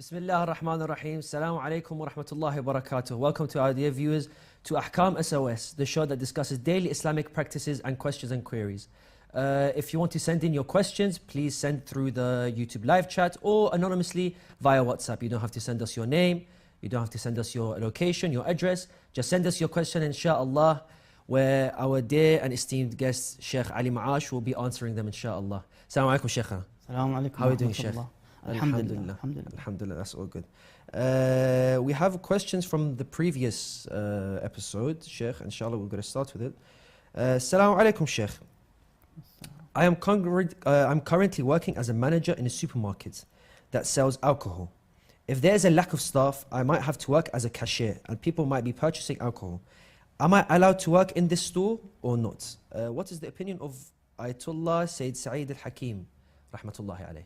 Bismillah ar-Rahman ar-Rahim. Assalamu alaikum wa rahmatullahi wa barakatuh. Welcome to our dear viewers to Ahkam SOS, the show that discusses daily Islamic practices and questions and queries. If you want to send in your questions, please send through the YouTube live chat or anonymously via WhatsApp. You don't have to send us your name, you don't have to send us your location, your address. Just send us your question, inshallah, where our dear and esteemed guest, Sheikh Ali Maash, will be answering them, inshallah. Assalamu alaikum, Sheikh. Assalamu alaikum. How are you doing, Sheikh? Alhamdulillah. Alhamdulillah, that's all good. We have questions from the previous episode, Sheikh. Inshallah, we're going to start with it. Assalamu alaikum, Sheikh. I'm currently working as a manager in a supermarket that sells alcohol. If there's a lack of staff, I might have to work as a cashier and people might be purchasing alcohol. Am I allowed to work in this store or not? What is the opinion of Ayatollah Sayyid Sa'id al-Hakim, rahmatullahi alayh?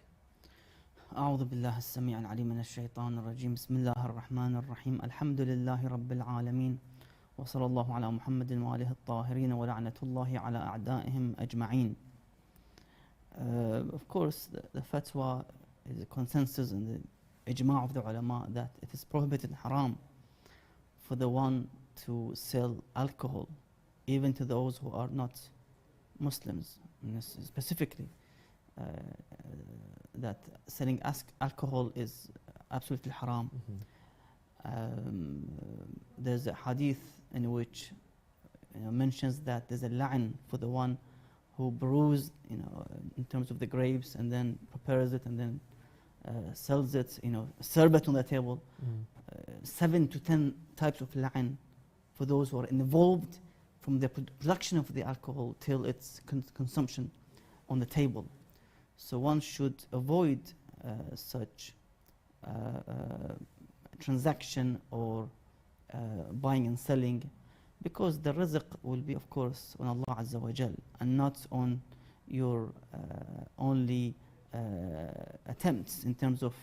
أعوذ بالله السميع العليم من الشيطان الرجيم بسم الله الرحمن الرحيم الحمد لله رب العالمين وصلى الله على محمد وآله الطاهرين ولعنة الله على أعدائهم أجمعين. Of course, the fatwa is a consensus and the ijma' of the ulama that it is prohibited and haram for the one to sell alcohol, even to those who are not Muslims, specifically. That selling alcohol is absolutely haram. There's a hadith in which mentions that there's a la'an for the one who brews, in terms of the grapes and then prepares it and then sells it, serve it on the table. 7 to 10 types of la'an for those who are involved from the production of the alcohol till its consumption on the table. So one should avoid such transaction or buying and selling, because the rizq will be, of course, on Allah Azza wa Jal and not on your only attempts in terms of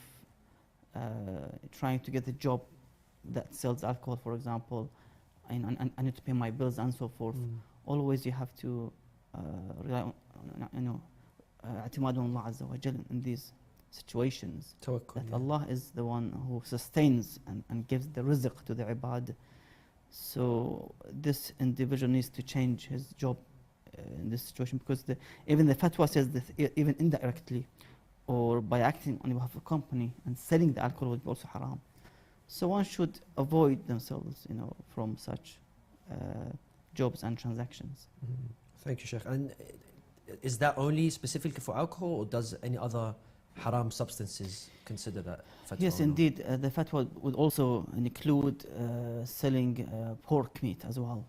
trying to get a job that sells alcohol, for example. I need to pay my bills and so forth. Always you have to rely on, اعتماد on Allah Azza wa Jal in these situations. That Allah is the one who sustains and gives the rizq to the ibad. So this individual needs to change his job in this situation, because even the fatwa says that even indirectly or by acting on behalf of a company and selling the alcohol would be also haram. So one should avoid themselves, from such jobs and transactions. Thank you, Sheikh. And is that only specifically for alcohol, or does any other haram substances consider that fatwa? Yes, indeed. The fatwa would also include selling pork meat as well.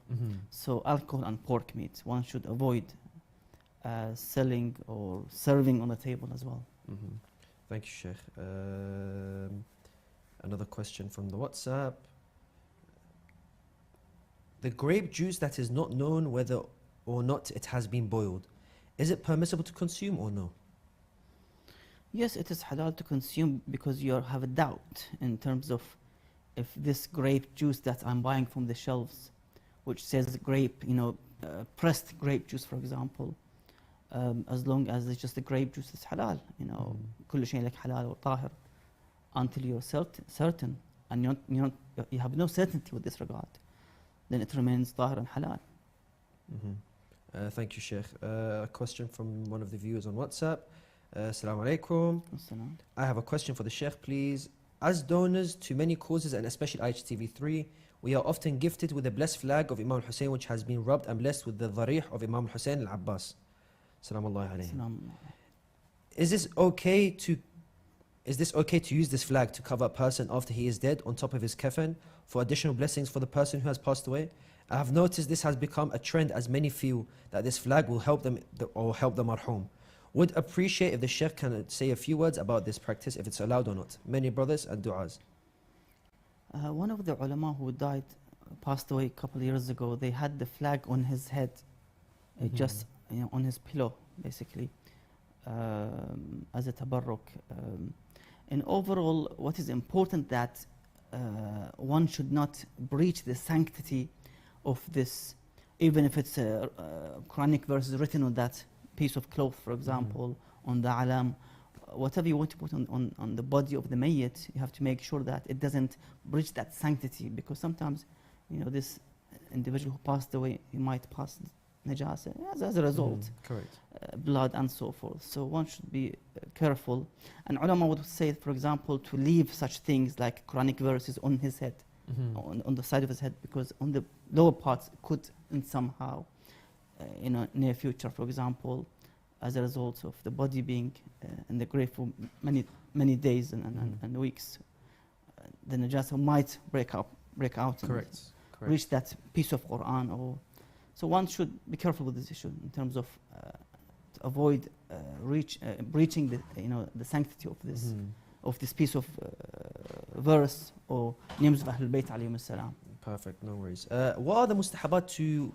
So alcohol and pork meat, one should avoid selling or serving on the table as well. Thank you, Sheikh. Another question from the WhatsApp. The grape juice that is not known whether or not it has been boiled, is it permissible to consume or no? Yes, it is halal to consume, because you have a doubt in terms of if this grape juice that I'm buying from the shelves, which says grape, pressed grape juice, for example, as long as it's just the grape juice, it's halal. كل شيء لك halal or طاهر, until you're certain and you have no certainty with this regard, then it remains طاهر and halal. Thank you, Sheikh. A question from one of the viewers on WhatsApp. Assalamu alaikum. I have a question for the Sheikh, please. As donors to many causes, and especially IHTV3, we are often gifted with the blessed flag of Imam Hussein, which has been rubbed and blessed with the dharih of Imam Hussein al-Abbas. Salamullahi alayhi. Is this okay to use this flag to cover a person after he is dead on top of his kafan for additional blessings for the person who has passed away? I have noticed this has become a trend, as many feel that this flag will help them or help the marhum. Would appreciate if the Sheikh can say a few words about this practice, if it's allowed or not. Many brothers and du'as. One of the ulama who passed away a couple of years ago, they had the flag on his head, just on his pillow, basically, as a tabarruk. And overall, what is important that one should not breach the sanctity of this, even if it's a Quranic verse written on that piece of cloth, for example, on the alam whatever you want to put on the body of the mayyit, you have to make sure that it doesn't breach that sanctity, because sometimes, you know, this individual who passed away, he might pass najasa as a result, correct. blood and so forth. So one should be careful. And ulama would say, for example, to leave such things like Quranic verses on his head, on the side of his head, because on the lower parts could in somehow, in a near future, for example, as a result of the body being in the grave for many days and weeks, the najasa might break out Correct. and reach that piece of Quran. Or so one should be careful with this issue in terms of to avoid breaching the sanctity of this piece of verse or names of Ahlul Bayt alayhim as-salam. Perfect, no worries. What are the mustahabat to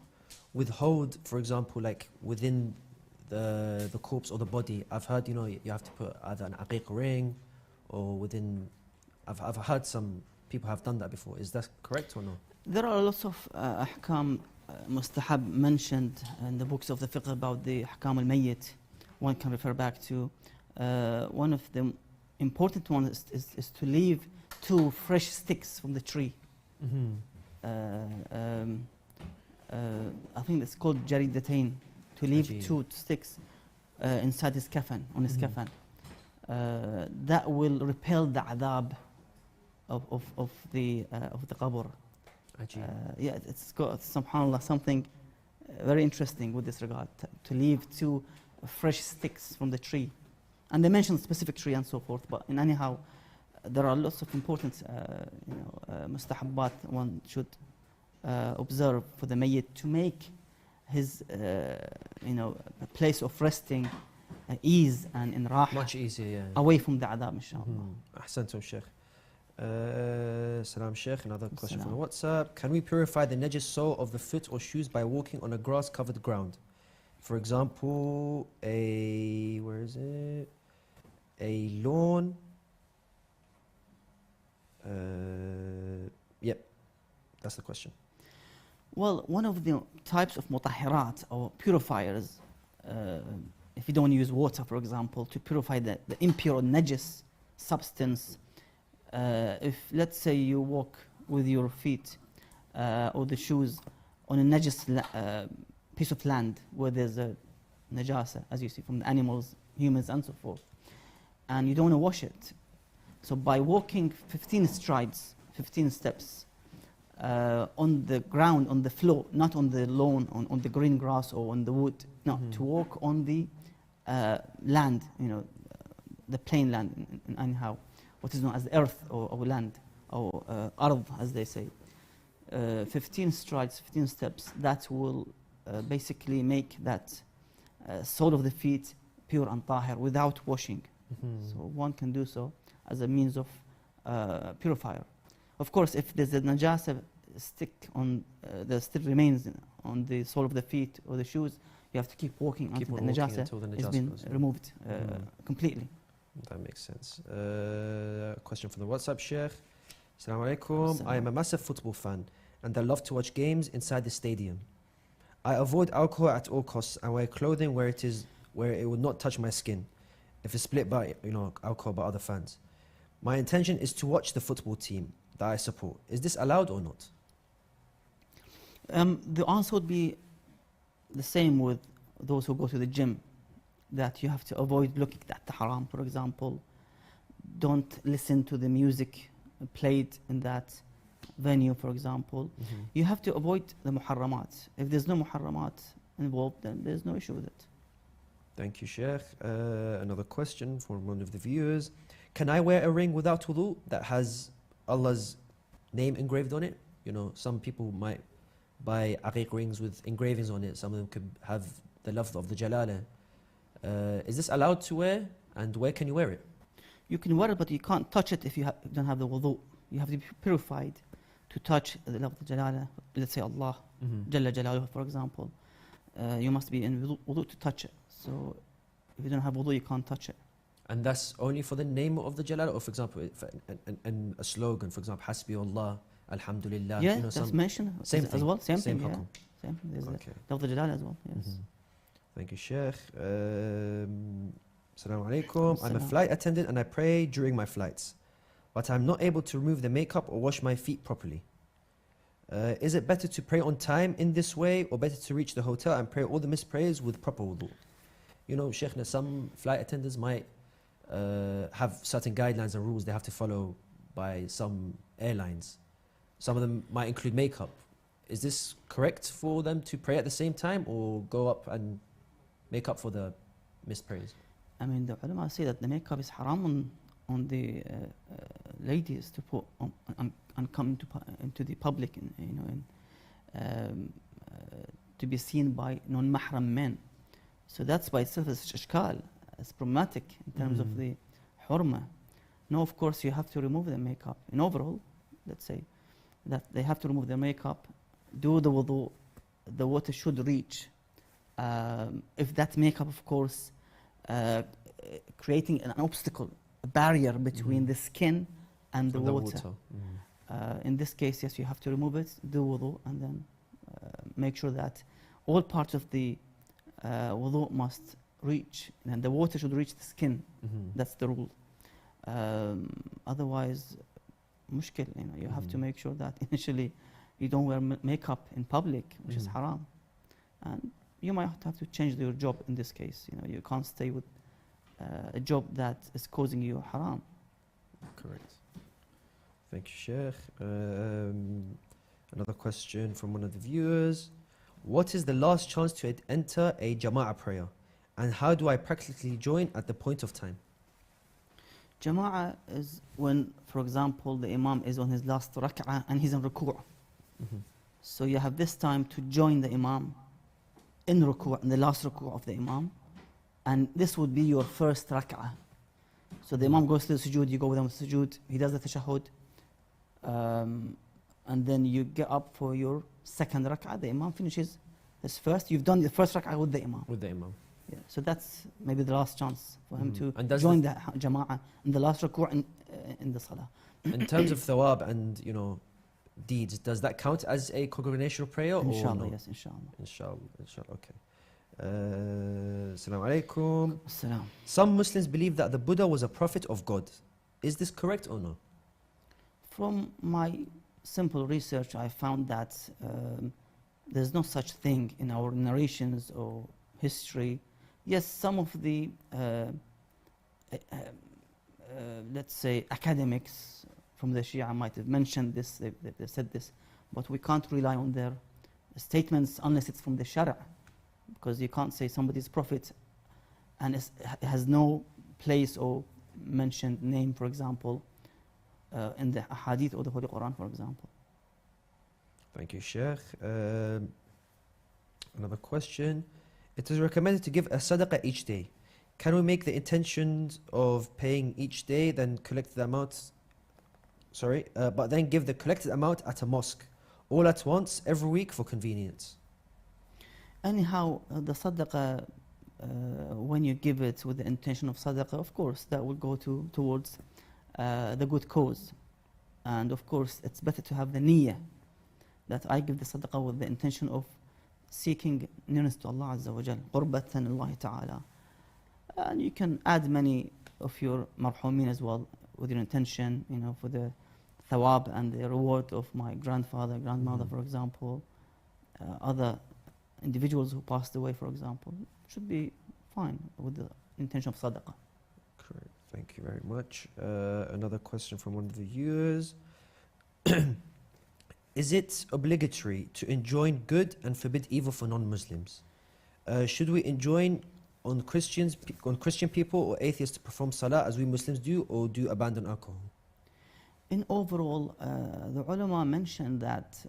withhold, for example, like within the corpse or the body? I've heard, you have to put either an aqiq ring or within. I've heard some people have done that before. Is that correct or no? There are lots of ahkam mustahab mentioned in the books of the fiqh about the ahkam al-mayyit. One can refer back to. One of the important ones is to leave 2 fresh sticks from the tree. I think it's called jaridatain, to leave 2 sticks inside his kafan, on his kafan. That will repel the adab of the qabr. Yeah, it's got, subhanAllah, something very interesting with this regard, to leave 2 fresh sticks from the tree. And they mention specific tree and so forth, but in anyhow, there are lots of important mustahabbat one should observe for the mayyit to make his place of resting ease and in raha, much easier, yeah. away from the adab, inshallah. Ahsantum, Sheikh. Salam, Sheikh. Another question from WhatsApp. Can we purify the najis sole of the foot or shoes by walking on a grass-covered ground? For example, a lawn. Yep, that's the question. Well, one of the types of mutahhirat or purifiers, if you don't use water, for example, to purify the impure najis substance, if let's say you walk with your feet or the shoes on a najis piece of land where there's a najasa, as you see, from the animals, humans and so forth, and you don't want to wash it. So by walking 15 strides, 15 steps on the ground, on the floor, not on the lawn, on the green grass or on the wood, no, to walk on the land, the plain land, anyhow, what is known as the earth or land, or ard, as they say. 15 strides, 15 steps, that will basically make that sole of the feet pure and tahir without washing. So one can do so as a means of purifier. Of course, if there's a najasa stick on, there still remains on the sole of the feet or the shoes, you have to keep walking until the najasa has been removed completely. That makes sense. Question from the WhatsApp, Sheikh. Assalamu alaikum. I am a massive football fan and I love to watch games inside the stadium. I avoid alcohol at all costs and wear clothing where it would not touch my skin if it's split by alcohol by other fans. My intention is to watch the football team that I support. Is this allowed or not? The answer would be the same with those who go to the gym, that you have to avoid looking at the haram, for example. Don't listen to the music played in that venue, for example. You have to avoid the muharramat. If there's no muharramat involved, then there's no issue with it. Thank you, Sheikh. Another question from one of the viewers. Can I wear a ring without wudu that has Allah's name engraved on it? Some people might buy aqiq rings with engravings on it. Some of them could have the lafz of the Jalala. Is this allowed to wear, and where can you wear it? You can wear it, but you can't touch it if you don't have the wudu. You have to be purified to touch the lafz of the Jalala. Let's say Allah, Jalla Jalaluhu, for example. You must be in wudu to touch it. So if you don't have wudu, you can't touch it. And that's only for the name of the Jalala, or for example, and a slogan, for example, Hasbi Allah, Alhamdulillah. Yeah, that's mentioned same as thing. well. Same thing, hukum. Yeah. Same thing. There's Okay. the Jalala as well, yes. Thank you, Sheikh. Assalamu alaikum. I'm a flight attendant and I pray during my flights, but I'm not able to remove the makeup or wash my feet properly. Is it better to pray on time in this way, or better to reach the hotel and pray all the missed prayers with proper wudu? You know, Shaykhna, some flight attendants might have certain guidelines and rules they have to follow by some airlines. Some of them might include makeup. Is this correct for them to pray at the same time, or go up and make up for the missed prayers? I mean, the ulama say that the makeup is haram on the ladies to put and come into the public, to be seen by non-mahram men. So that's by itself is ishkal. It's problematic in terms of the hurma. No, of course you have to remove the makeup. In overall, let's say that they have to remove their makeup, do the wudu, the water should reach. If that makeup, of course, creating an obstacle, a barrier between the skin and the water. In this case, yes, you have to remove it, do wudu, and then make sure that all parts of the wudu must reach, and the water should reach the skin. That's the rule. Otherwise, mushkil, you have to make sure that initially you don't wear makeup in public, which is haram. And you might have to change your job in this case. You can't stay with a job that is causing you haram. Correct. Thank you, Sheikh. Another question from one of the viewers. What is the last chance to enter a Jama'ah prayer? And how do I practically join at the point of time? Jama'ah is when, for example, the Imam is on his last rak'ah and he's in ruku'. So you have this time to join the Imam in ruku', in the last ruku' of the Imam. And this would be your first rak'ah. So the Imam goes to the sujood, you go with him to the sujood, he does the tashahhud. And then you get up for your second rak'ah. The Imam finishes his first. You've done the first rak'ah with the Imam. With the Imam. Yeah. So that's maybe the last chance for him to join the Jama'ah in the last ruku' in the salah. In terms of thawab and, deeds, does that count as a congregational prayer? Inshallah, or no? yes, inshallah. Inshallah, okay. Assalamu alaikum. Assalam. Some Muslims believe that the Buddha was a prophet of God. Is this correct or no? From my simple research, I found that there's no such thing in our narrations or history. Yes, some of the, let's say, academics from the Shia might have mentioned this, they said this, but we can't rely on their statements unless it's from the Shara, because you can't say somebody's prophet and it has no place or mentioned name, for example, in the Hadith or the Holy Quran, for example. Thank you, Sheikh. Another question. It is recommended to give a sadaqah each day. Can we make the intentions of paying each day, then collect the amount, but then give the collected amount at a mosque, all at once, every week for convenience? Anyhow, the sadaqah, when you give it with the intention of sadaqah, of course, that will go towards the good cause. And of course, it's better to have the niyyah, that I give the sadaqah with the intention of seeking nearness to Allah Azza wa Jal, qurbatan Allah Ta'ala. And you can add many of your marhumin as well with your intention, for the thawab and the reward of my grandfather, grandmother, for example, other individuals who passed away, for example. Should be fine with the intention of sadaqah. Correct. Thank you very much. Another question from one of the viewers. Is it obligatory to enjoin good and forbid evil for non-Muslims? Should we enjoin on Christian people or atheists to perform salah as we Muslims do, or do abandon alcohol? In overall, the ulama mentioned that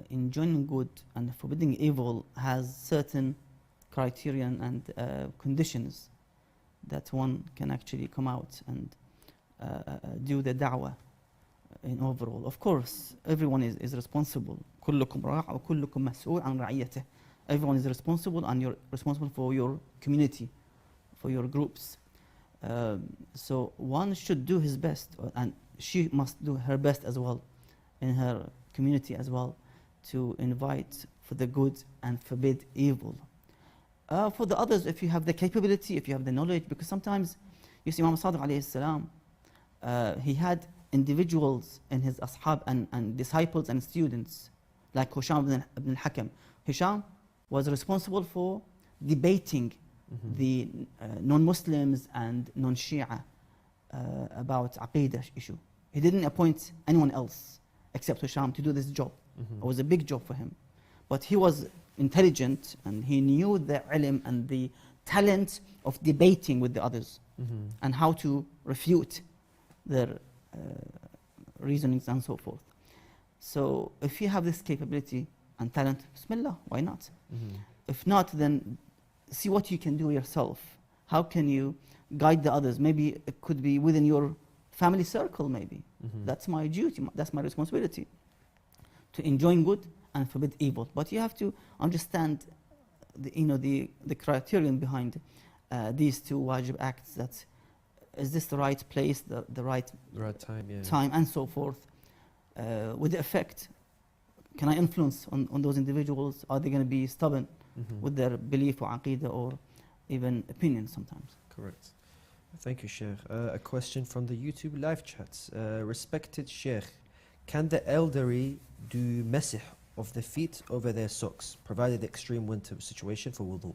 enjoining good and forbidding evil has certain criterion and conditions that one can actually come out and do the da'wah in overall. Of course, everyone is responsible. كلكم راع وكلكم مسؤول عن رعيته. Everyone is responsible, and you're responsible for your community, for your groups. So one should do his best, and she must do her best as well in her community as well, to invite for the good and forbid evil. For the others, if you have the capability, if you have the knowledge, because sometimes, you see, Imam Sadiq alayhi salam, he had individuals in his ashab and disciples and students, like Hisham ibn al-Hakam. Hisham was responsible for debating the non-Muslims and non-Shia about Aqidah issue. He didn't appoint anyone else except Hisham to do this job. It was a big job for him. But he was intelligent and he knew the ilm and the talent of debating with the others and how to refute their reasonings and so forth. So if you have this capability and talent, Bismillah, why not? If not, then see what you can do yourself. How can you guide the others? Maybe it could be within your family circle, maybe. That's my duty, that's my responsibility, to enjoin good and forbid evil. But you have to understand the criterion behind these two wajib acts. That is this the right place, the right time, and so forth. With the effect, can I influence on those individuals? Are they going to be stubborn with their belief or aqidah or even opinion sometimes? Correct. Thank you, Sheikh. A question from the YouTube live chats. Respected Sheikh, can the elderly do masih of the feet over their socks, provided the extreme winter situation for wudu?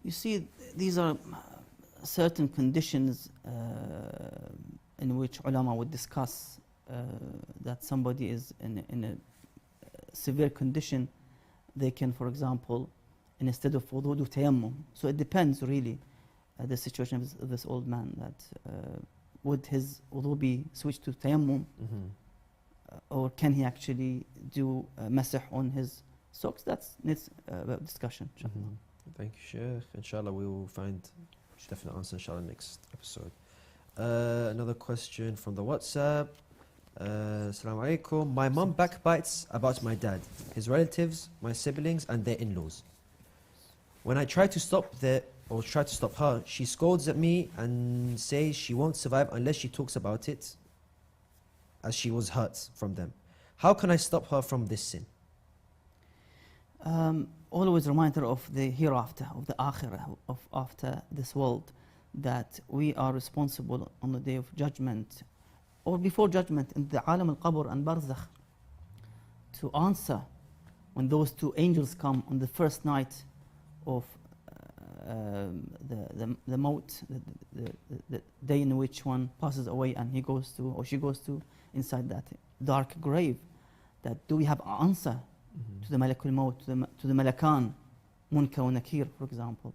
You see, these are certain conditions in which ulama would discuss that somebody is in a severe condition. They can, for example, instead of wudu, do tayammum. So it depends really the situation of this old man, that would his wudu be switched to tayammum, or can he actually do masih on his socks? That's needs discussion, inshallah. Thank you, Sheikh. Inshallah, we will find a definite answer, inshallah, next episode. Another question from the WhatsApp. Assalamu alaikum. My mum backbites about my dad, his relatives, my siblings, and their in-laws. When I try to stop her, she scolds at me and says she won't survive unless she talks about it, as she was hurt from them. How can I stop her from this sin? Always reminder of the hereafter, of the akhirah, of after this world, that we are responsible on the day of judgment, or before judgment, in the alam al-qabr and barzakh, to answer when those two angels come on the first night of the maut, the day in which one passes away and he goes to, or she goes to, inside that dark grave. That do we have an answer to the malakul maut, to the malakan, munkar wa nakir, for example?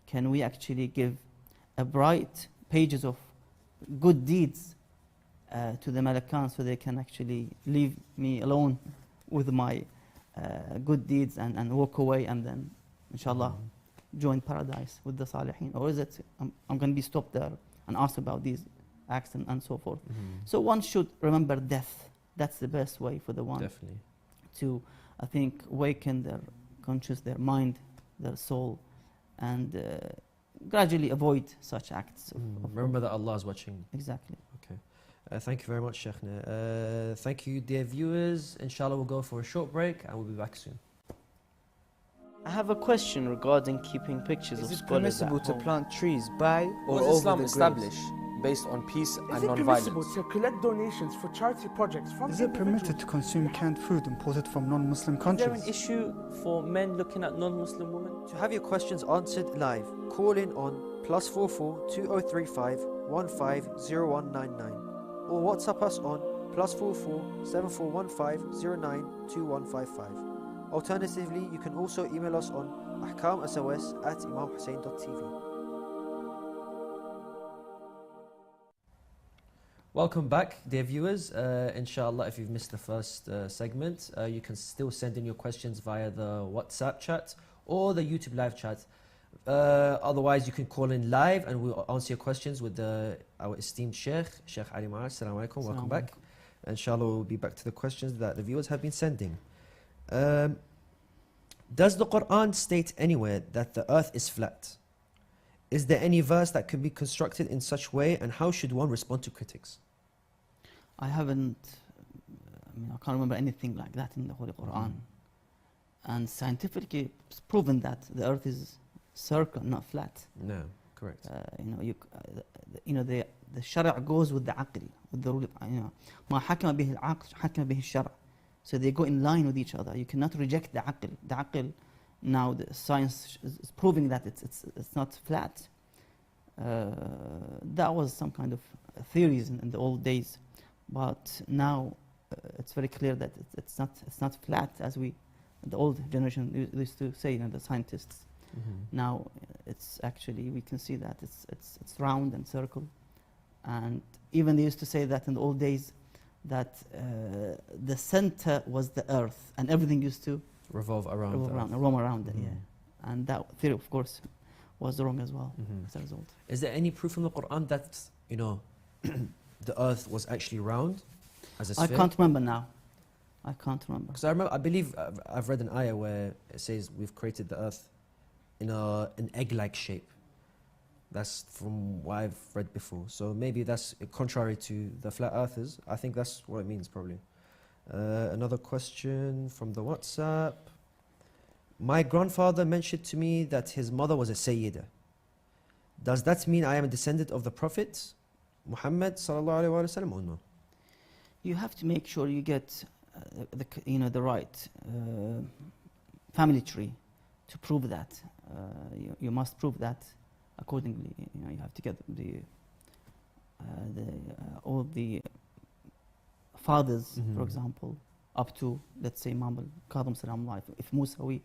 Can we actually give a bright pages of good deeds to the malakan, so they can actually leave me alone with my good deeds and walk away, and then inshallah join paradise with the salihin? Or is it I'm going to be stopped there and asked about these acts and so forth? So one should remember death. That's the best way for the one to, I think, awaken their conscience, their mind, their soul, and gradually avoid such acts. Remember that Allah is watching. Exactly. Okay. Thank you very much, Sheikhna. Thank you, dear viewers. Inshallah, we'll go for a short break and we'll be back soon. I have a question regarding keeping pictures of scholars. Is it permissible to plant trees by or Was over Islam the established graves? based on peace and Is it non-violence? permissible to collect donations for charity projects from Is it permitted to consume canned food imported from non-Muslim Is there countries? an issue for men looking at non-Muslim women? To have your questions answered live, call in on +44 2035 150199 or WhatsApp us on +44 7415 092155. Alternatively, you can also email us on Ahkam SOS at imamhussein.tv. Welcome back, dear viewers. Inshallah, if you've missed the first segment, you can still send in your questions via the WhatsApp chat or the YouTube live chat. Otherwise, you can call in live and we'll answer your questions with our esteemed Sheikh Ali Maash. Assalamu alaikum. Welcome back. Inshallah, we'll be back to the questions that the viewers have been sending. Does the Quran state anywhere that the earth is flat? Is there any verse that can be constructed in such way, and how should one respond to critics? I can't remember anything like that in the Holy Quran. And scientifically, it's proven that the Earth is circle, not flat. No, correct. The shara' goes with the aql, with the rule. ما حكم به العقل حكم به الشرع. So they go in line with each other. You cannot reject the aql. The aql, now the science is proving that it's not flat. That was some kind of theories in the old days, but now it's very clear that it's not flat as the old generation used to say, the scientists. Now it's actually, we can see that it's round and circle, and even they used to say that in the old days that the center was the Earth and everything used to roam around it. Yeah, and that theory, of course, was wrong as well as a result. Is there any proof from the Quran that the Earth was actually round as a sphere? I can't remember now. I can't remember. Because I believe I've read an ayah where it says we've created the Earth in an egg-like shape. That's from what I've read before. So maybe that's contrary to the flat earthers. I think that's what it means probably. Another question from the WhatsApp. My grandfather mentioned to me that his mother was a Sayyidah. Does that mean I am a descendant of the Prophet Muhammad sallallahu alaihi wasallam or no? You have to make sure you get the right family tree to prove that. You must prove that accordingly. You have to get all the fathers, for example, up to, let's say, Imam al-Kadhim salam life, if Musawi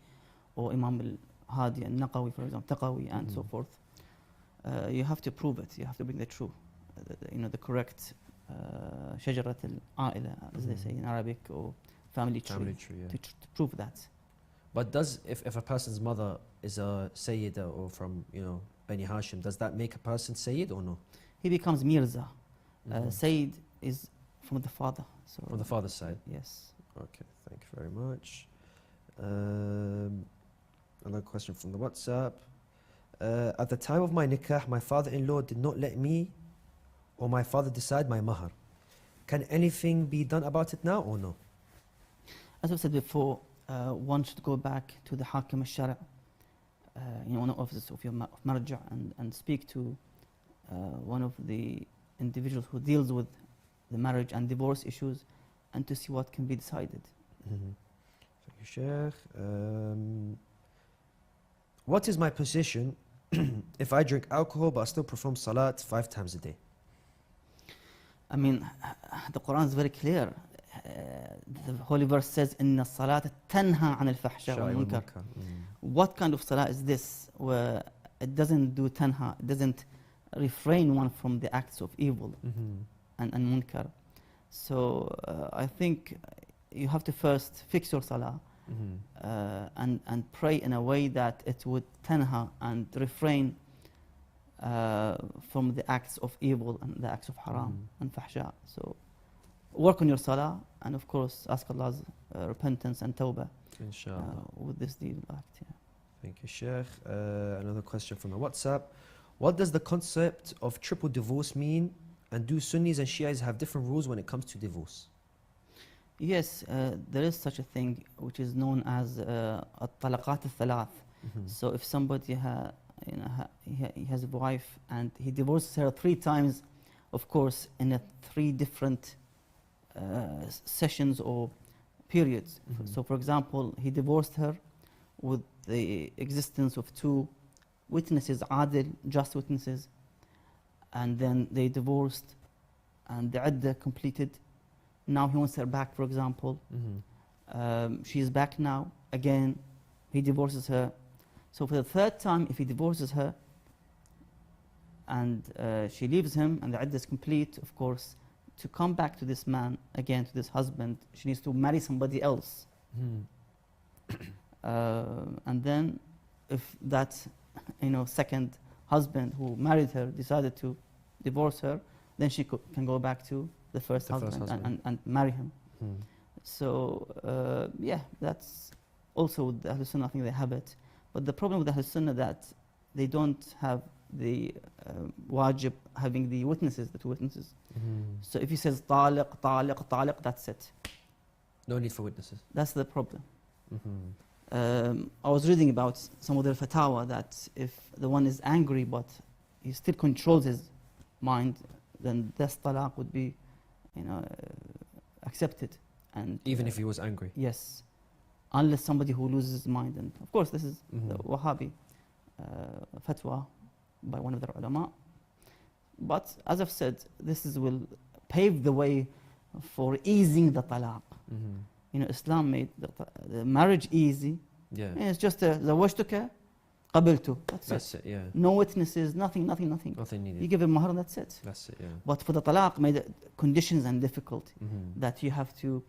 or Imam al-Hadi and Naqawi, for example, Taqawi and so forth. You have to prove it. You have to bring the true, the correct shajarat al-a'ila, as they say in Arabic, or family tree, to prove that. But if a person's mother is a Sayyidah or from Bani Hashim, does that make a person Sayyid or no? He becomes Mirza. Sayyid is from the father. So from the father's side? Yes. Okay, thank you very much. Another question from the WhatsApp. At the time of my nikah, my father-in-law did not let me or my father decide my mahar. Can anything be done about it now or no? As I said before, one should go back to the Ahkam SOS, one of the offices of your marja, and speak to one of the individuals who deals with the marriage and divorce issues, and to see what can be decided. Thank you, Sheikh. What is my position if I drink alcohol but I still perform salat 5 times a day? I mean, the Quran is very clear. The holy verse says, "Inna الصلاة تنهى عن الفحشاء والمنكر." What kind of salah is this, where it doesn't do tanha, it doesn't refrain one from the acts of evil and munkar? So I think you have to first fix your salah and pray in a way that it would tanha and refrain from the acts of evil and the acts of haram and fahsha. So work on your salah, and of course ask Allah's repentance and tawbah with this deed act. Yeah. Thank you, Sheikh. Another question from the WhatsApp. What does the concept of triple divorce mean, and do Sunnis and Shias have different rules when it comes to divorce? Yes, there is such a thing which is known as الطلقات الثلاث. So if somebody he has a wife and he divorces her 3 times, of course in 3 different sessions or periods. So for example, he divorced her with the existence of 2 witnesses, adil, just witnesses, and then they divorced and the iddah completed. Now he wants her back, for example. She's back now. Again, he divorces her. So for the 3rd time, if he divorces her and she leaves him and the iddah is complete, of course, to come back to this man, again, to this husband, she needs to marry somebody else. And then if that second husband who married her decided to divorce her, then she can go back to the first husband and marry him. So yeah, that's also with the Ahlul Sunnah. I think they have it. But the problem with the Ahlul Sunnah that they don't have the wajib having the witnesses, the 2 witnesses. So if he says taliq, taliq, taliq, that's it. No need for witnesses. That's the problem. I was reading about some of the fatwa that if the one is angry but he still controls his mind, then this talaq would be, accepted. And Even if he was angry. yes, unless somebody who loses his mind. And of course, this is the Mhm. Wahhabi fatwa by one of their ulama. But as I've said, will pave the way for easing the talaq. Mhm. Islam made the marriage easy. Yeah. It's just زوجتك قبلته. That's That's it. it, yeah. No witnesses, nothing. Nothing You needed. give him mahar and that's it. That's it, yeah. But for the talaq, made it conditions and difficulty Mhm. that you have to,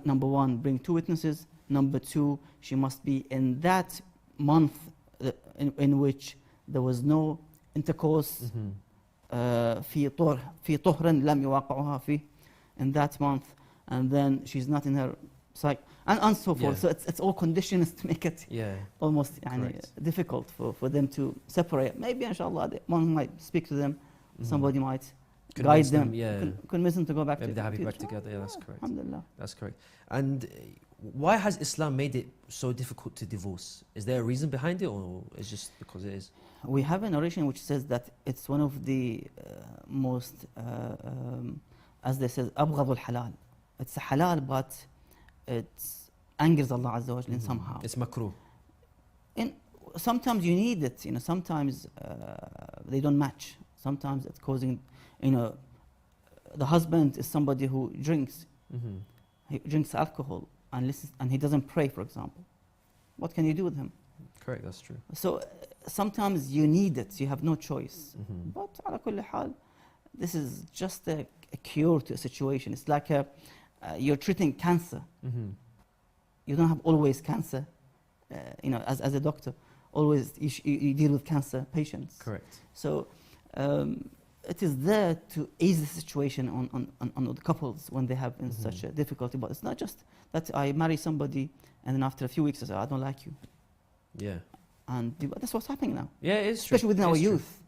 number one, bring 2 witnesses. Number 2, she must be in that month in which there was no intercourse. Mhm. في طهر لم يواقعها فيه, in that month, and then she's not in her cycle, and so forth. Yeah. So it's all conditions to make it Yeah. almost Correct. difficult for them to separate. Maybe inshallah one might speak to them, Mhm. somebody might guide Convince them, Yeah. convince them to go back Maybe to they're happy to back Islam. together. Yeah, that's correct. Alhamdulillah. That's correct. And why has Islam made it so difficult to divorce? Is there a reason behind it, or it's just because it is? We have a narration which says that it's one of the most, as they say, أبغض الحلال. It's a halal, but it angers Allah Azza wa Jalla in Mhm. somehow. It's makruh. Sometimes you need it, sometimes they don't match. Sometimes it's causing, the husband is somebody who drinks. Mhm. He drinks alcohol and listens, and he doesn't pray, for example. What can you do with him? Correct, that's true. So sometimes you need it, you have no choice. Mhm. But على كل حال, this is just a cure to a situation. It's like you're treating cancer. Mhm. You don't have always cancer, as a doctor. Always you deal with cancer patients. Correct. So it is there to ease the situation on the couples when they have in Mhm. such a difficulty. But it's not just that I marry somebody and then after a few weeks I say, I don't like you. Yeah. And that's what's happening now. Yeah, it is true. Especially within It our is true. youth.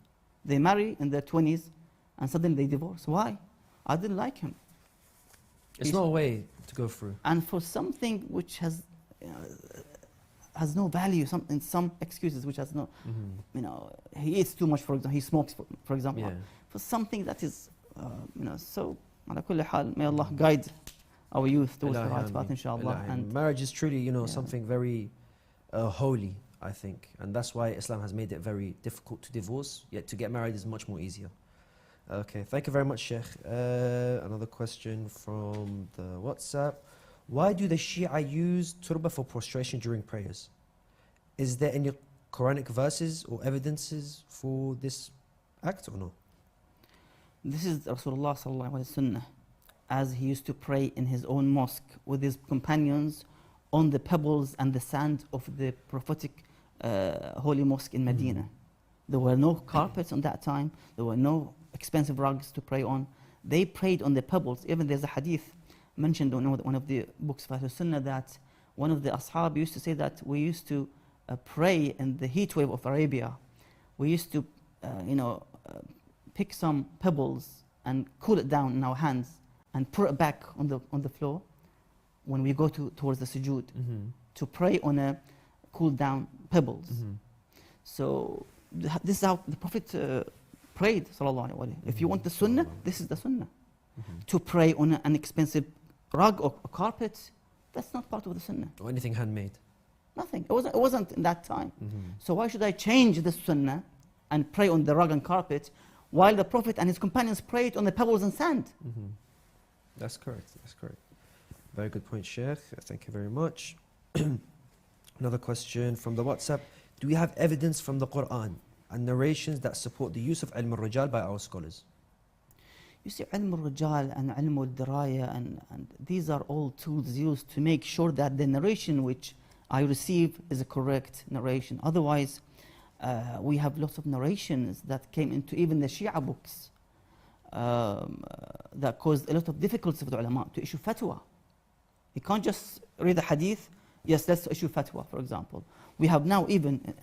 They marry in their 20s and suddenly they divorce. Why? I didn't like him. It's not a way to go through. And for something which has no value, some excuses which has no, Mhm. he eats too much, for example, he smokes, for example. Yeah. For something that is, so, على كل حال, may Allah guide our youth towards the Ilahi right ameen. path, inshallah. Ilahi ameen. And marriage is truly, Yeah. something very holy, I think. And that's why Islam has made it very difficult to divorce, yet to get married is much more easier. Okay, thank you very much, Sheikh. Another question from the WhatsApp. Why do the Shia use turba for prostration during prayers? Is there any Quranic verses or evidences for this act or no? this is Rasulullah sallallahu alaihi wasallam, as he used to pray in his own mosque with his companions on the pebbles and the sand of the prophetic holy mosque in Medina. There were no carpets on that time. There were no expensive rugs to pray on. They prayed on the pebbles. Even there's a hadith mentioned on one of the books of Ahlul Sunnah that one of the ashab used to say that we used to pray in the heat wave of Arabia. We used to, pick some pebbles and cool it down in our hands and put it back on the floor when we go towards the sujood to pray on a cool down pebbles. So this is how the Prophet prayed, sallallahu alaihi wasallam. If you want the sunnah, this is the sunnah. To pray on an expensive rug or a carpet, that's not part of the sunnah. Or anything handmade? Nothing. It wasn't in that time. So why should I change the sunnah and pray on the rug and carpet while the Prophet and his companions prayed on the pebbles and sand? That's correct. That's correct. Very good point, Sheikh. Thank you very much. Another question from the WhatsApp. Do we have evidence from the Quran and narrations that support the use of ilm al-rijal by our scholars? You see, ilm al-rijal and ilm al-diraya, and these are all tools used to make sure that the narration which I receive is a correct narration. Otherwise, we have lots of narrations that came into even the Shia books that caused a lot of difficulties for the ulama to issue fatwa. You can't just read a hadith, yes, let's issue fatwa, for example. We have now even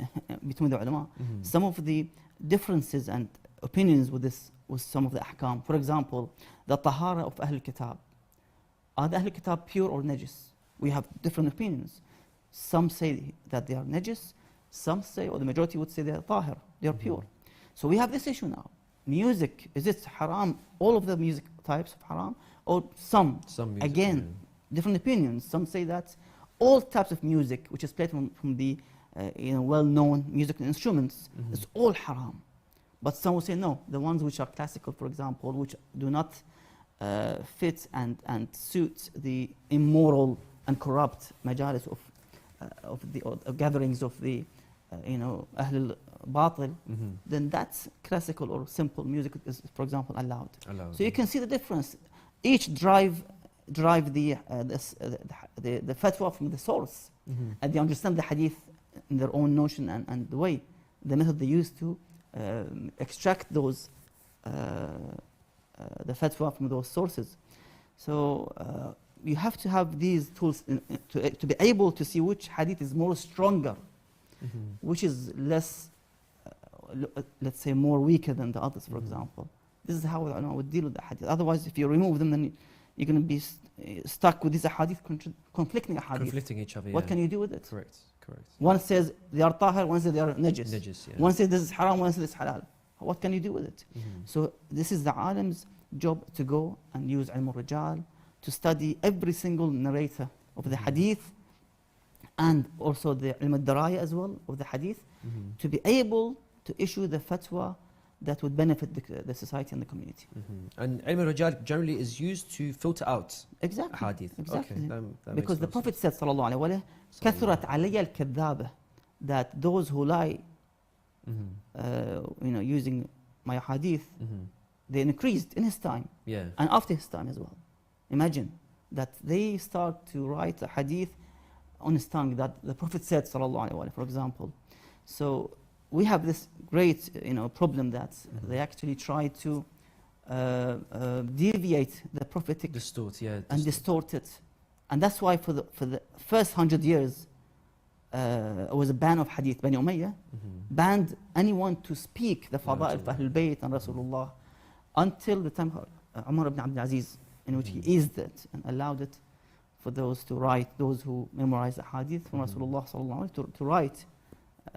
between the ulama some of the differences and opinions with some of the ahkam. For example, the tahara of Ahl Kitab. Are the Ahl Kitab pure or najis? We have different opinions. Some say that they are najis, some say, or the majority would say they are tahir, they are pure. So we have this issue now. Music, is it haram, all of the music types of haram, or some music, again, different opinions. Some say that all types of music which is played from the well-known musical instruments, it's all haram. But some will say no, the ones which are classical, for example, which do not fit and suit the immoral and corrupt majalis of the gatherings of the Ahl al-Batil, then that's classical or simple music is, for example, allowed. So you can see the difference. Each drive the fatwa from the source, and they understand the hadith in their own notion and the way, the method they use to extract those the fatwa from those sources. So you have to have these tools to be able to see which hadith is more stronger, which is less, let's say, more weaker than the others, for example. This is how I would deal with the hadith. Otherwise, if you remove them, then you're going to be stuck with these hadith, conflicting hadith. Conflicting each other, What can you do with it? Correct. One says they are tahir, one says they are najis. One says this is haram, one says this is halal. What can you do with it? So this is the alim's job, to go and use ilm al-rijal, to study every single narrator of the hadith, and also the ilm al-daraya as well of the hadith, to be able to issue the fatwa that would benefit the society and the community. And ilm al-rijal generally is used to filter out hadith. Exactly. Okay, that because the Prophet said, sallallahu alaihi wasallam, كثرت علي الكذابة, that those who lie, using my hadith, they increased in his time, and after his time as well. Imagine that they start to write a hadith on his tongue that the Prophet said, sallallahu alaihi wasallam, for example. So we have this great, problem that they actually try to deviate the prophetic, distort it, and that's why for the first 100 years it was a ban of hadith. Bani Umayyah banned anyone to speak the fada'il of Ahlul Bayt and Rasulullah until the time of Umar ibn Abdul Aziz, in which he eased it and allowed it for those to write, those who memorize the hadith from Rasulullah sallallahu alaihi wasallam, to write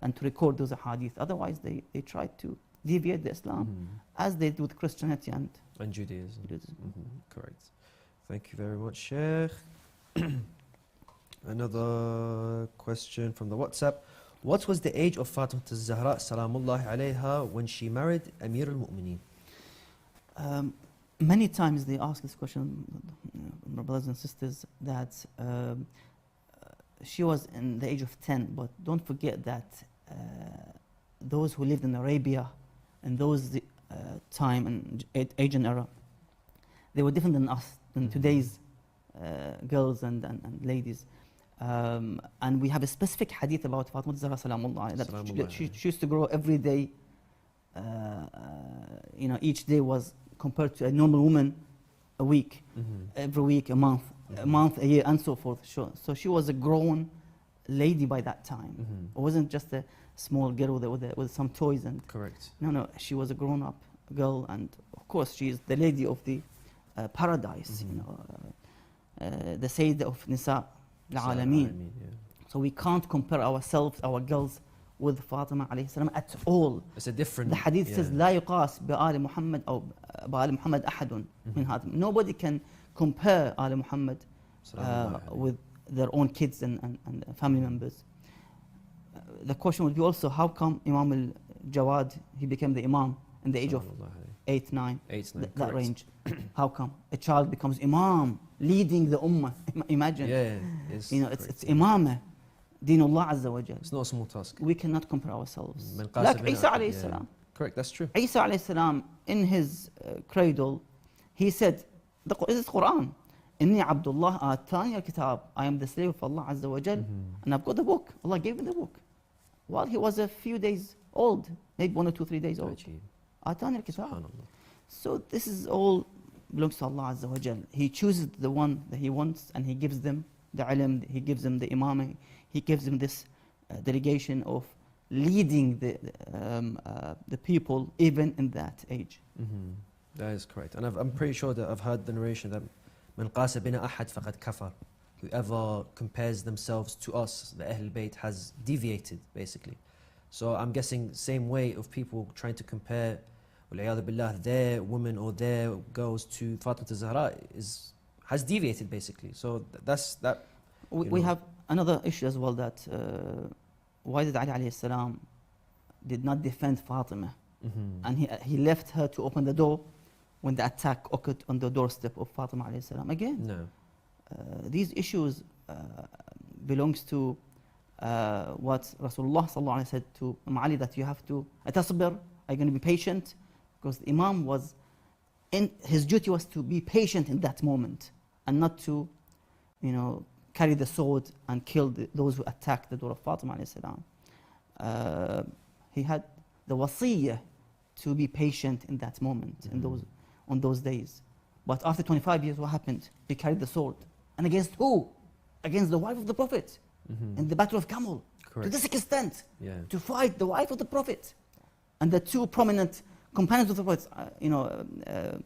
and to record those hadith. Otherwise, they tried to deviate the Islam, as they do with Christianity and Judaism. Correct. Thank you very much, Sheikh. Another question from the WhatsApp. What was the age of Fatima al-Zahra salamullahi alayha when she married Amir al-Mu'mineen? Many times they ask this question, my brothers and sisters, that she was in the age of 10, but don't forget that those who lived in Arabia in those time and age and era, they were different than us, than today's girls and ladies. And we have a specific hadith about Fatima al-Zahra salamullah, that she used to grow every day. Each day was compared to a normal woman a week, every week, a month, a year, and so forth. So she was a grown lady by that time. It wasn't just a small girl with some toys and. Correct. No, she was a grown-up girl, and of course she is the lady of the paradise. The Sayyid of Nisa al-Alameen. So we can't compare ourselves, our girls, with Fatima alayhi salam at all. It's a different. The hadith says لا يقاس بآل محمد أو بآل محمد أحد من هذا. Nobody can compare آل Muhammad with their own kids and family members. The question would be also, how come Imam al-Jawad, he became the Imam in the age of 8, 9, that range? How come a child becomes Imam, leading the Ummah? Imagine. It's Imamah, Dinullah Azza wa Jal. It's not a small task. We cannot compare ourselves. Like Isa alayhi salam. Correct, that's true. Isa alayhi salam, in his cradle, he said, this is Quran. Inni Abdullah atani al-kitab. I am the slave of Allah Azza wa Jal, and I've got the book. Allah gave me the book while he was a few days old, maybe 1 or 2, 3 days old. Atani al-kitab. So this is all belongs to Allah Azza wa Jal. He chooses the one that he wants, and he gives them the ilm, he gives them the imamah, he gives them this delegation of leading the people even in that age. That is correct. And I'm pretty sure that I've heard the narration that من قاس بنا أحد فقد كفر. whoever compares themselves to us, the Ahl Bayt, has deviated, basically. So I'm guessing same way of people trying to compare, وَالْعِيَاذُ بِاللَّهِ, their women or their girls to Fatima Zahra has deviated, basically. So that's that. We have another issue as well, that why did Ali alayhi salam did not defend Fatima, and he left her to open the door when the attack occurred on the doorstep of Fatima alayhi salam? Again, No. These issues belongs to what Rasulullah sallallahu alaihi wasallam said to Imam Ali, that you have to atasbir, are you going to be patient? Because the Imam was, in his duty was to be patient in that moment, and not to, carry the sword and kill those who attacked the door of Fatima alayhi salam. He had the wasiyah to be patient in that moment, on those days. But after 25 years, what happened? He carried the sword. And against who? Against the wife of the Prophet in the Battle of Camel. Correct. To this extent, Yeah. to fight the wife of the Prophet. And the two prominent companions of the Prophet,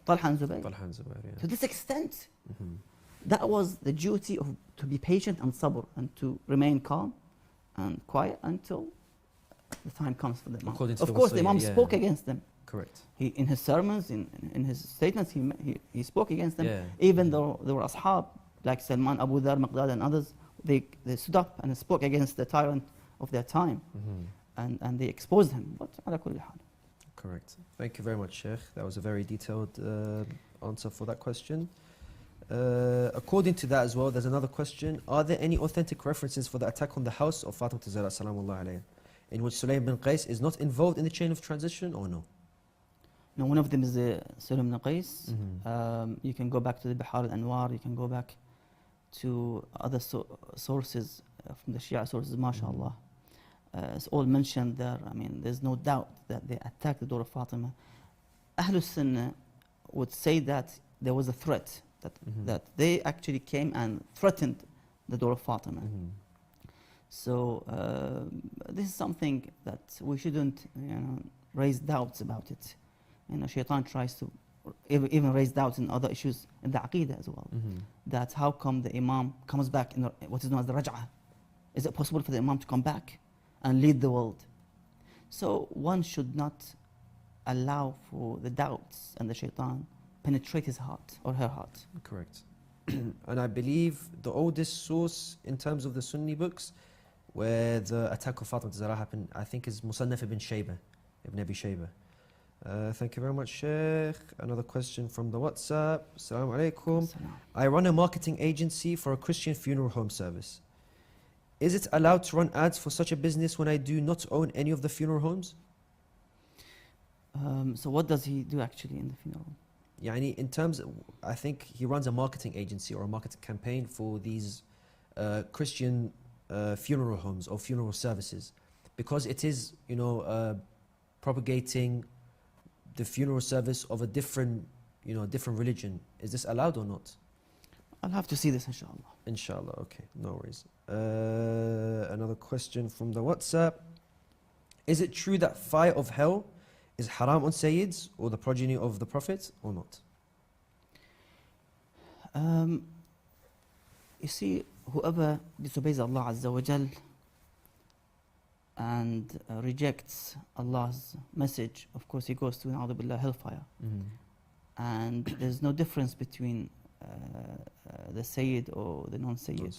Talha and Zubayr. Talha and Zubayr, yeah. To this extent, that was the duty of to be patient and sabr, and to remain calm and quiet until the time comes for the Imam. According to Of the course, the wasiyah, Imam yeah. spoke against them. Correct. He, in his sermons, in his statements, he spoke against them. Yeah. Even though there were ashab like Salman, Abu Dhar, Miqdad, and others, they stood up and spoke against the tyrant of their time, and they exposed him. But ala kulli hal. Correct. Thank you very much, Sheikh. That was a very detailed answer for that question. According to that as well, there's another question. Are there any authentic references for the attack on the house of Fatima Zahra salamullah alayha, in which Sulaym bin Qais is not involved in the chain of transition, or no? No, one of them is Sulaym bin Qais. You can go back to the Bihar al-Anwar, you can go back to other sources from the Shia sources, mashallah. It's all mentioned there. I mean, there's no doubt that they attacked the door of Fatima. Ahlul Sunnah would say that there was a threat, that they actually came and threatened the door of Fatima. So this is something that we shouldn't raise doubts about it. Shaitan tries to even raise doubts in other issues in the Aqidah as well. That how come the Imam comes back in what is known as the Raj'ah? Is it possible for the Imam to come back and lead the world? So one should not allow for the doubts and the Shaitan penetrate his heart or her heart. Correct. And I believe the oldest source in terms of the Sunni books where the attack of Fatima Zahra happened, I think, is Musannaf ibn Abi Shayba. Thank you very much, Sheikh. Another question from the WhatsApp. Assalamu alaikum. I run a marketing agency for a Christian funeral home service. Is it allowed to run ads for such a business when I do not own any of the funeral homes? So what does he do actually in the funeral home? Yani in terms of, I think he runs a marketing agency or a marketing campaign for these Christian funeral homes or funeral services, because it is, propagating the funeral service of a different religion. Is this allowed or not? I'll have to see this, inshallah. Inshallah, okay, no worries. Another question from the WhatsApp. Is it true that fire of hell is haram on Sayyids or the progeny of the Prophet, or not? You see, whoever disobeys Allah Azza wa Jal and rejects Allah's message, of course he goes to na'udhu billah, hellfire. And there's no difference between the Sayyid or the non-Sayyid.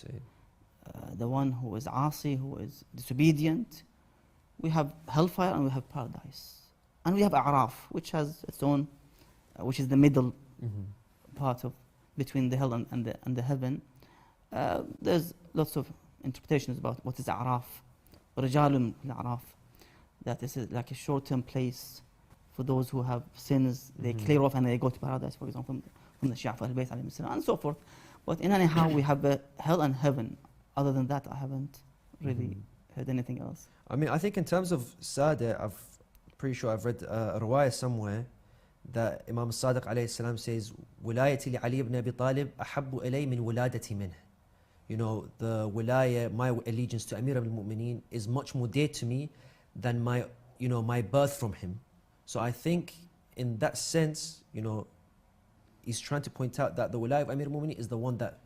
The one who is asi, who is disobedient, we have hellfire and we have paradise. And we have A'raf, which has its own, which is the middle part of between the hell and the heaven. There's lots of interpretations about what is A'raf. Rijalun al-A'raf, that is like a short-term place for those who have sins. They clear off and they go to paradise, for example, from the Shia Ahl Bayt alayhim salam, and so forth. But in anyhow, we have hell and heaven. Other than that, I haven't really heard anything else. I mean, I think in terms of Sadiq, I'm pretty sure I've read a riwayah somewhere that Imam Sadiq alayhi salam says, "Wilayati li Ali ibn Abi Talib ahabbu ilay min wiladati minh." The wilayah, my allegiance to Amir al-Mu'mineen is much more dear to me than my birth from him. So I think in that sense, he's trying to point out that the wilayah of Amir al-Mu'mineen is the one that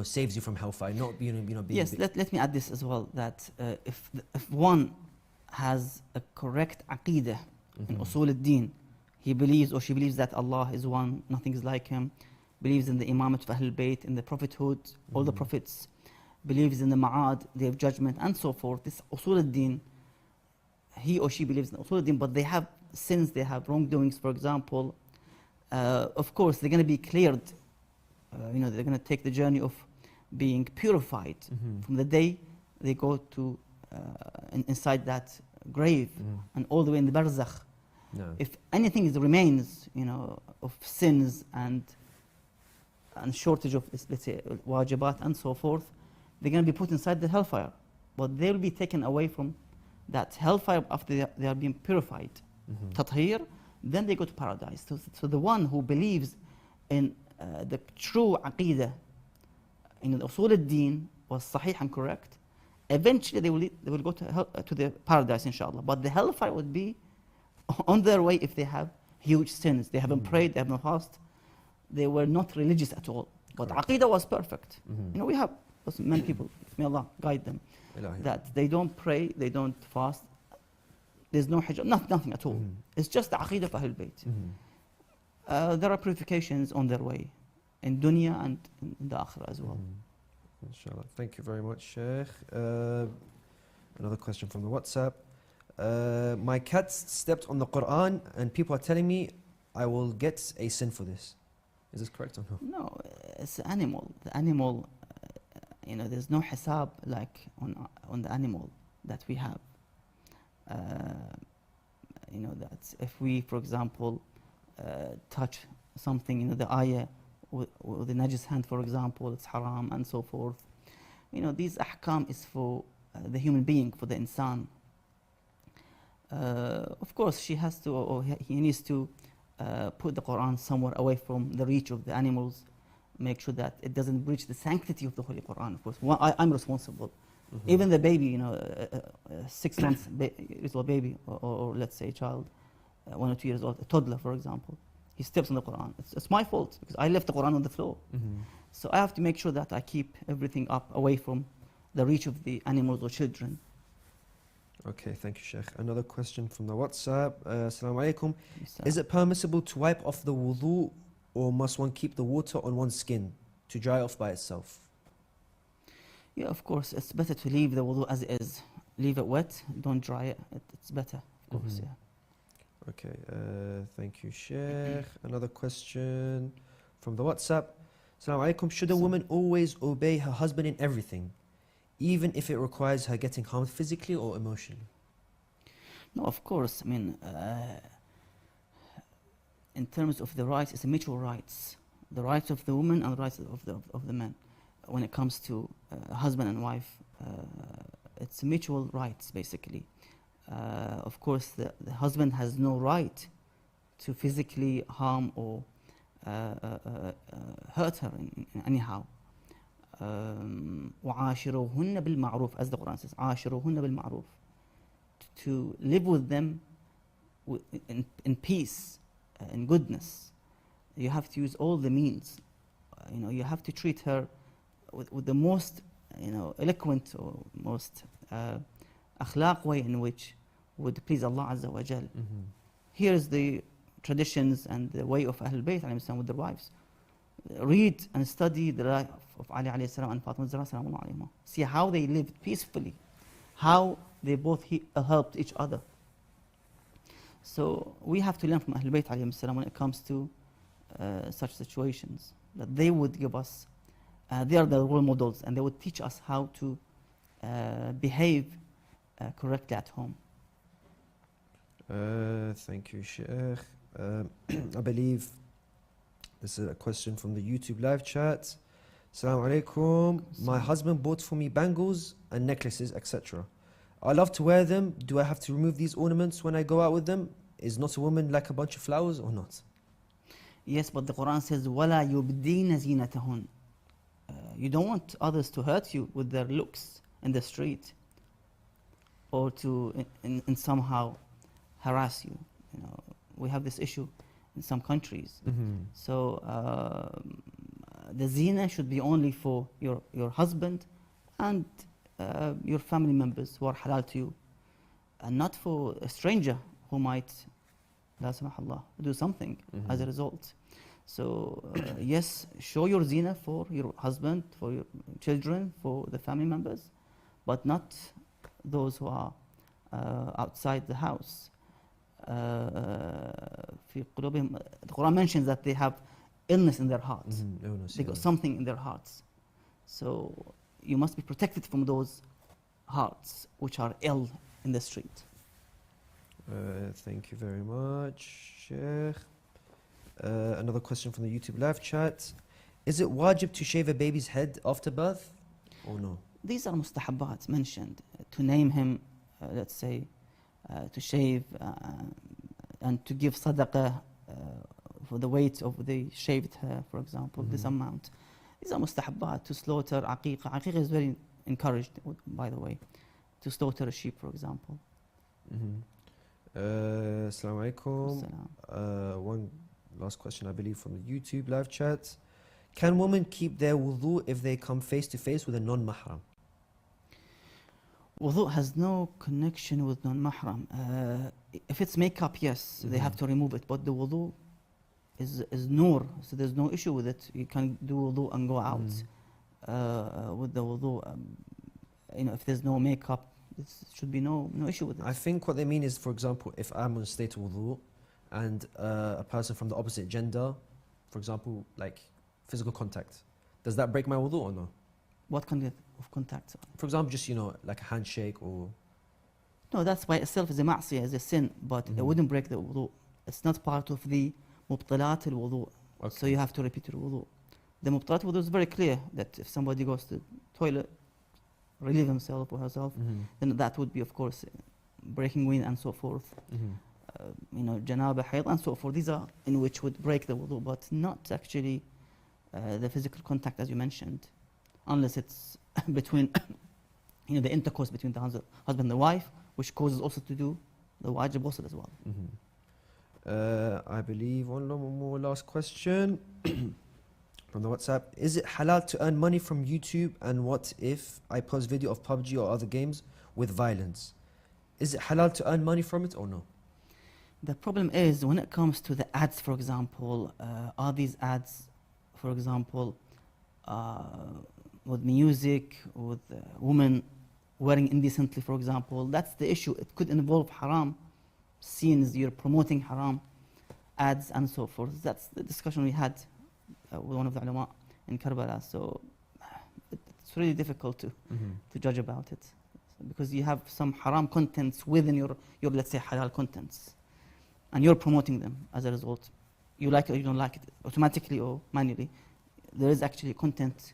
saves you from hellfire, not being Yes, let me add this as well, that if one has a correct aqidah in usul al-din, he believes or she believes that Allah is one, nothing is like him, believes in the imamat of Ahlul Bayt, in the prophethood, all the prophets, believes in the ma'ad, day of judgment, and so forth. This usul al-din, he or she believes in usul al-din, but they have sins, they have wrongdoings, for example. Of course, they're going to be cleared. They're going to take the journey of being purified from the day they go to inside that grave and all the way in the barzakh. No. If anything remains, of sins and shortage of, let's say, wajibat and so forth, they're going to be put inside the hellfire. But they will be taken away from that hellfire after they are being purified. Tathir, then they go to paradise. So the one who believes in the true aqidah, in the usul al-din, was sahih and correct, eventually they will go to the paradise, inshallah. But the hellfire would be on their way if they have huge sins. They haven't prayed, they have not fasted, they were not religious at all. But aqidah was perfect. We have many people, may Allah guide them, that they don't pray, they don't fast, there's no hijab, nothing at all. It's just the aqidah of Ahlul Bayt. There are purifications on their way, in dunya and in the akhirah as well. Inshallah. Thank you very much, Sheikh. Another question from the WhatsApp. My cat stepped on the Quran and people are telling me I will get a sin for this. Is this correct or no? No, it's an animal. The animal, there's no hisab like on the animal that we have. That if we, for example, touch something, the ayah with the najis hand, for example, it's haram and so forth. These ahkam is for the human being, for the insan. Of course, she has to, or he needs to put the Quran somewhere away from the reach of the animals, make sure that it doesn't breach the sanctity of the Holy Quran. Of course, I'm responsible. Even the baby, 6 months little baby, or let's say a child, 1 or 2 years old, a toddler, for example, he steps on the Quran. It's my fault because I left the Quran on the floor. So I have to make sure that I keep everything up away from the reach of the animals or children. Okay, thank you, Sheikh. Another question from the WhatsApp. Assalamu alaikum. Is it permissible to wipe off the wudu, or must one keep the water on one's skin to dry off by itself? Yeah, of course, it's better to leave the wudu as it is. Leave it wet, don't dry it. It's better, of course, yeah. Okay, thank you, Sheikh. Another question from the WhatsApp. Assalamu alaikum. Should a woman always obey her husband in everything, even if it requires her getting harmed physically or emotionally? No, of course. I mean, in terms of the rights, it's mutual rights. The rights of the woman and the rights of the man. When it comes to husband and wife, it's mutual rights, basically. Of course, the husband has no right to physically harm or hurt her in anyhow. وعاشروهن بالمعروف, as the Quran says, عاشروهن بالمعروف. To live with them in peace, in goodness. You have to use all the means. You have to treat her with the most, eloquent or most akhlaq way in which would please Allah Azza wa Jal. Here's the traditions and the way of Ahlul Bayt with their wives. Read and study the life of Ali alayhi salam and Fatima Zahra salam alayhima. See how they lived peacefully, how they both helped each other. So we have to learn from Ahlul Bayt alayhi salam when it comes to such situations, that they would give us, they are the role models, and they would teach us how to behave correctly at home. Thank you, Sheikh. I believe this is a question from the YouTube live chat. Assalamu alaikum. My husband bought for me bangles and necklaces, etc. I love to wear them. Do I have to remove these ornaments when I go out with them? Is not a woman like a bunch of flowers or not? Yes, but the Quran says, وَلَا يُبْدِينَ زِينَتَهُنْ. You don't want others to hurt you with their looks in the street, or to in somehow harass you. We have this issue in some countries. So the zina should be only for your husband and your family members who are halal to you, and not for a stranger who might, la samahallah, do something as a result. So yes, show your zina for your husband, for your children, for the family members, but not those who are outside the house. في قلوبهم, the Quran mentions that they have illness in their hearts. Illness, They got something in their hearts. So you must be protected from those hearts which are ill in the street. Thank you very much, Sheikh. Another question from the YouTube live chat. Is it wajib to shave a baby's head after birth or no? These are mustahabbat mentioned. To name him, let's say, to shave and to give sadaqah for the weight of the shaved hair, for example, this amount. These are mustahabbat. To slaughter aqiqah. Aqiqah is very encouraged, by the way, to slaughter a sheep, for example. Assalamu alaikum. One last question, I believe, from the YouTube live chat. Can women keep their wudu if they come face to face with a non-mahram? Wudu has no connection with non-mahram. If it's makeup, yes, they have to remove it. But the wudu is nur, so there's no issue with it. You can do wudu and go out with the wudu. If there's no makeup, there should be no issue with it. I think what they mean is, for example, if I'm on state of wudu and a person from the opposite gender, for example, like physical contact, does that break my wudu or no? What kind of contact? For example, just, like a handshake or... No, that's by itself is a ma'siyah, is a sin, but it wouldn't break the wudu. It's not part of the mubtalat al-wudu. Okay. So you have to repeat your wudu. The mubtalat wudu is very clear that if somebody goes to the toilet, relieve himself or herself, then that would be, of course, breaking wind and so forth. Janaba, hayd and so forth. These are in which would break the wudu, but not actually the physical contact as you mentioned, unless it's between, the intercourse between the husband and the wife, which causes also to do the wajib ghusl as well. I believe one more last question from the WhatsApp. Is it halal to earn money from YouTube, and what if I post video of PUBG or other games with violence? Is it halal to earn money from it or no? The problem is when it comes to the ads, for example, are these ads, for example, with music, with women wearing indecently, for example? That's the issue. It could involve haram scenes, you're promoting haram ads and so forth. That's the discussion we had with one of the ulama in Karbala. So it's really difficult to judge about it, because you have some haram contents within your let's say halal contents, and you're promoting them as a result. You like it or you don't like it, automatically or manually. There is actually content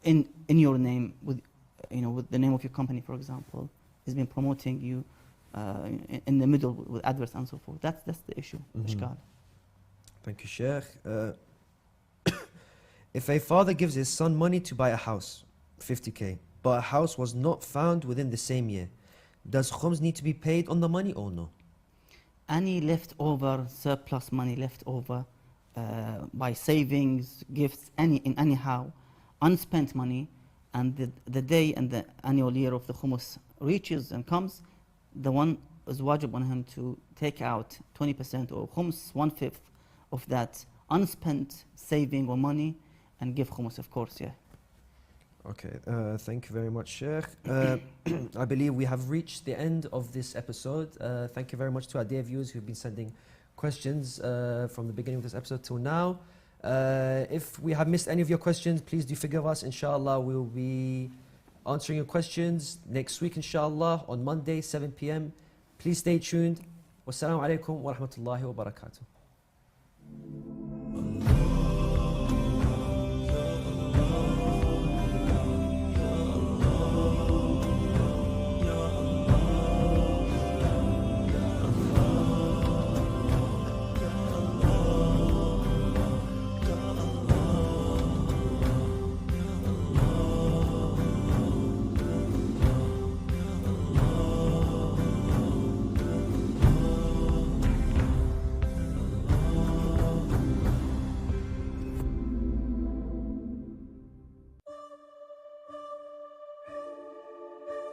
in your name with the name of your company, for example, has been promoting you in the middle with adverts and so forth. That's the issue. Ishkal. Thank you, Sheikh. If a father gives his son money to buy a house, 50k, but a house was not found within the same year, does khums need to be paid on the money or no? Any leftover surplus money left over by savings, gifts, anyhow, unspent money, and the day and the annual year of the khumus reaches and comes, the one is wajib on him to take out 20% or khums, 1/5 of that unspent saving or money, and give khumus, of course, yeah. Okay, thank you very much, Sheikh. I believe we have reached the end of this episode. Thank you very much to our dear viewers who've been sending questions from the beginning of this episode till now. If we have missed any of your questions, please do forgive us. Inshallah, we'll be answering your questions next week, inshallah, on Monday, 7 p.m. Please stay tuned. Wassalamu alaikum wa rahmatullahi wa barakatuh.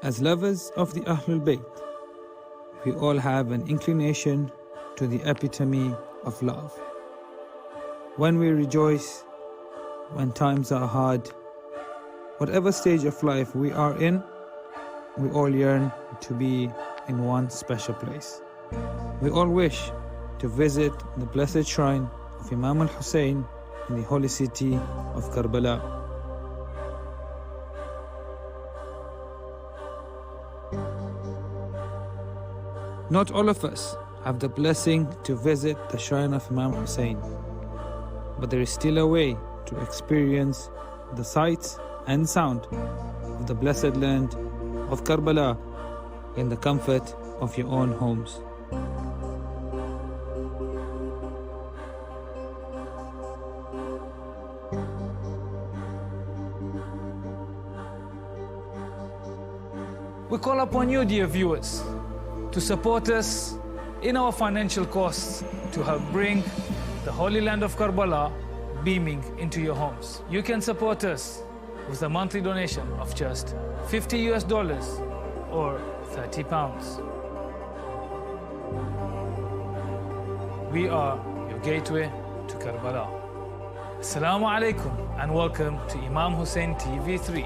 As lovers of the Ahlul Bayt, we all have an inclination to the epitome of love. When we rejoice, when times are hard, whatever stage of life we are in, we all yearn to be in one special place. We all wish to visit the blessed shrine of Imam Hussein in the holy city of Karbala. Not all of us have the blessing to visit the shrine of Imam Hussein, but there is still a way to experience the sights and sound of the blessed land of Karbala in the comfort of your own homes. We call upon you, dear viewers, to support us in our financial costs to help bring the Holy Land of Karbala beaming into your homes. You can support us with a monthly donation of just $50 or £30. We are your gateway to Karbala. Assalamu alaikum and welcome to Imam Hussein TV 3.